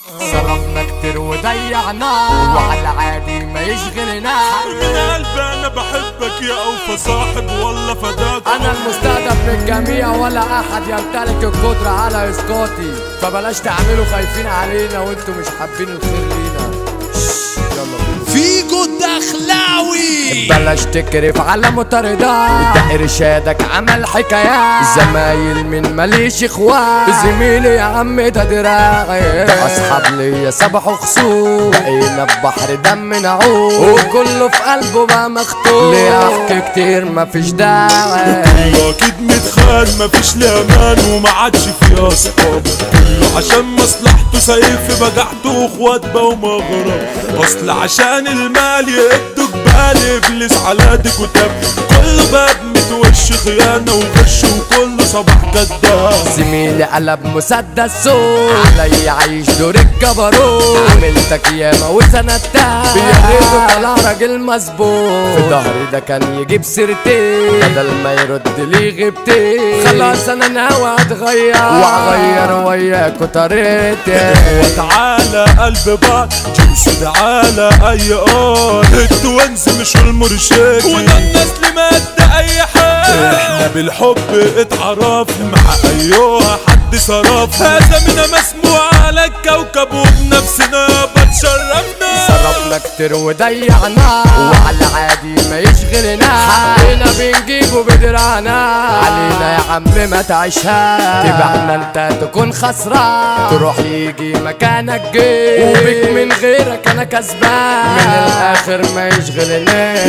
صرفنا كتير وضيعنا وعلى عادي ما يشغلنا. من قلبي انا بحبك يا اوفى صاحب والله فداك. انا المستهدف من الجميع ولا احد يمتلك القدرة على اسقاطي، فبلاش تعملوا خايفين علينا وانتوا مش حابين الخير لينا. يلا بينا فيجو الدخلاوي. بلاش تكرف على مطاردات، ده ارشادك عمل حكايات. زمايل من ماليش اخوات، زميلي يا عم ده دراعي. ده اصحاب ليا صبحوا خصوم، بقينا ببحر دم نعوم، وكله في قلبه بقى مختوم. ليه احكي كتير مفيش داعي، كله اكيد متخان مفيش لا امان وما عادش فيها صحاب. كله عشان مصلحته سايب في بجحته واخوات بقوا مغرب. اصل عشان المال يقدوا جبال ابليس على دي كتاب. كله باب متوش خيانه وغش وكله صباح كداب. زميلي قلب مسدس سوق علي عايش دور الجبروت. عملتك ياما وسندتها، يا ريته طلع راجل مظبوط. في ظهري ده كان يجيب سيرتين بدل ما يرد لي غيبتين. خلاص انا ناوي اتغير وهغير وياكوا طريقتي. وتعالى قلب بعض جيش تعالى اي التوانس مش المرشد وده الناس اللي مادة اي حاجة. احنا بالحب اتعرف مع ايوه حد صرف. هذا منا مسموع على الكوكب وبنفسنا بتشرفنا. صرفنا كتير وضيعنا وعلى عادي ما يشغلنا. حقنا بنجيبه بدرانا، علينا يا عم ما تعيشها. تبعنا انت تكون خسران، تروح يجي مكانك جيب، وبك من غيرك انا كسبان. من الاخر ما يشغلناش.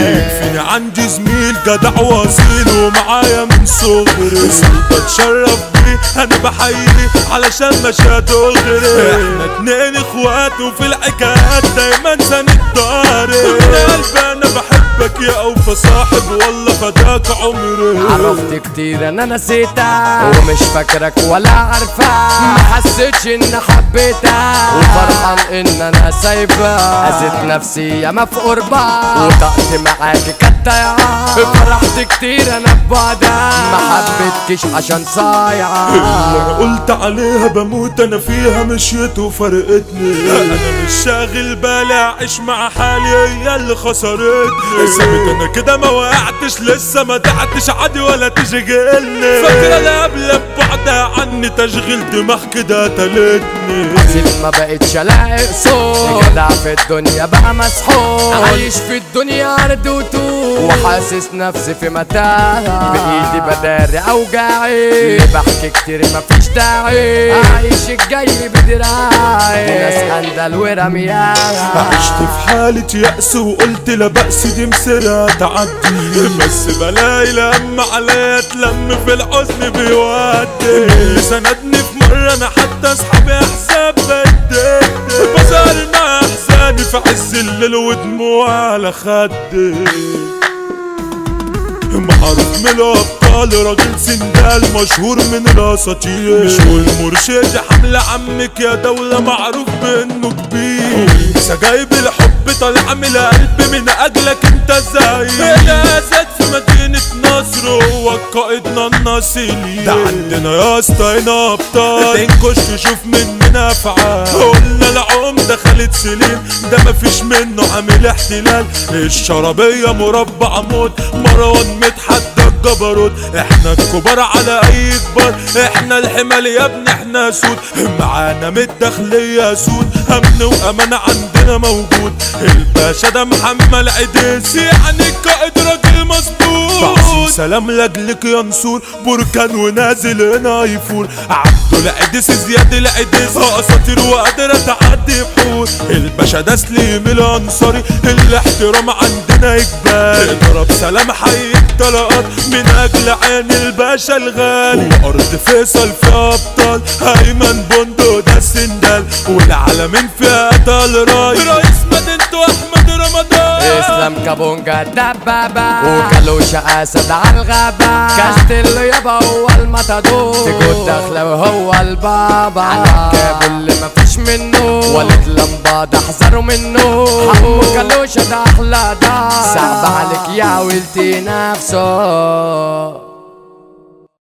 فيني عندي زميل جدع واصيل ومعايا من صغري. بتشرف بيه انا بحييه علشان مشاته غيري. احنا اتنين اخوات وفي الحكايات دايما سنتضارب. من قلبي انا بحبك يا اوفى صاحب والله فداك عمري. عرفت كتير انا نسيتك ومش فاكرك ولا عارفك. ما حسيتش ان حبيتك وفرحان ان انا سايبك. اذيت نفسي ياما في قربك وطقت معاكي كانت ضيعة. فرحت كتير انا ببعدك، ما حبيتكش عشان صايعة. اللي قلت عليها بموت انا فيها مشيت وفرقتني. انا مش شاغل بالي اعيش مع حالي هي اللي خسرتني. ثابت انا كده ما وقعتش لسه ما دعتش عادي ولا تشغلني. فاكرة لا قبل ببعدها عني تشغيل دماغ كده تلتني. عزيز ما بقتش الاقي صوت، جدع في الدنيا بقى مسحوق. عايش في الدنيا ارض وطول وحاسس نفسي في متاهة. بايدي بداري اوجاعي، بحكي كتير مفيش داعي. عايش الجاي بدراعي، ناس اندل ورمياها. عشت في حالة يأس وقلت لا بأس دي مسيرة تعدي. بس بلاقي لما عليا اتلم في الحزن بيودي. اللي سندني في مرة انا حتى اصحابي احساب بدي. بظهر مع احزاني في عز الليل ودموع على خدي. معروف من الابطال راجل سندال مشهور من الاساطير. مش والمرشد حمل عمك يا دولة معروف بانه كبير. سجايب الحب طالع من القلب من اجلك انت زي. الاسد في مدينة نصر هو قائدنا الناصري. ده عندنا يا اسطى هنا ابطال تنكش تشوف مننا افعال. قلنا العمدة خالد سليم ده مفيش منه عامل احتلال. الشرابية مربع موت مروان مدحت ده الجبروت. احنا الكبار على اي كبار، احنا الحمال يا ابني احنا سود. معانا من الداخلية سود، امن وامان عندنا موجود. الباشا ده محمد عديس يعني القائد راجل مظبوط. بعصم سلام لاجلك يا نسور، بركان ونازل هنا يفور. عبده العديس زياد العديس اساطير وقادرة تعدي بحور. الباشا ده سليم الانصاري الاحترام عندنا اجباري. ضرب سلام حي الطلقات من اجل عين الباشا الغالي. وارض فيصل فيها ابطال ايمن بندق ده السندال. والعالمين فيها قتل رئيس مدينته احمد رمضان. اسلام كابونجا دبابة وكالوشا اسد على الغابة. كاستيلو يابا هو الماتادور، تيجو الدخلاوي هو البابا. على الكابل اللي مفيش منه ولد لمبادة احذروا منه. حمو كالوشا ده احلى ده، صعب عليك يا ولتي نفسه.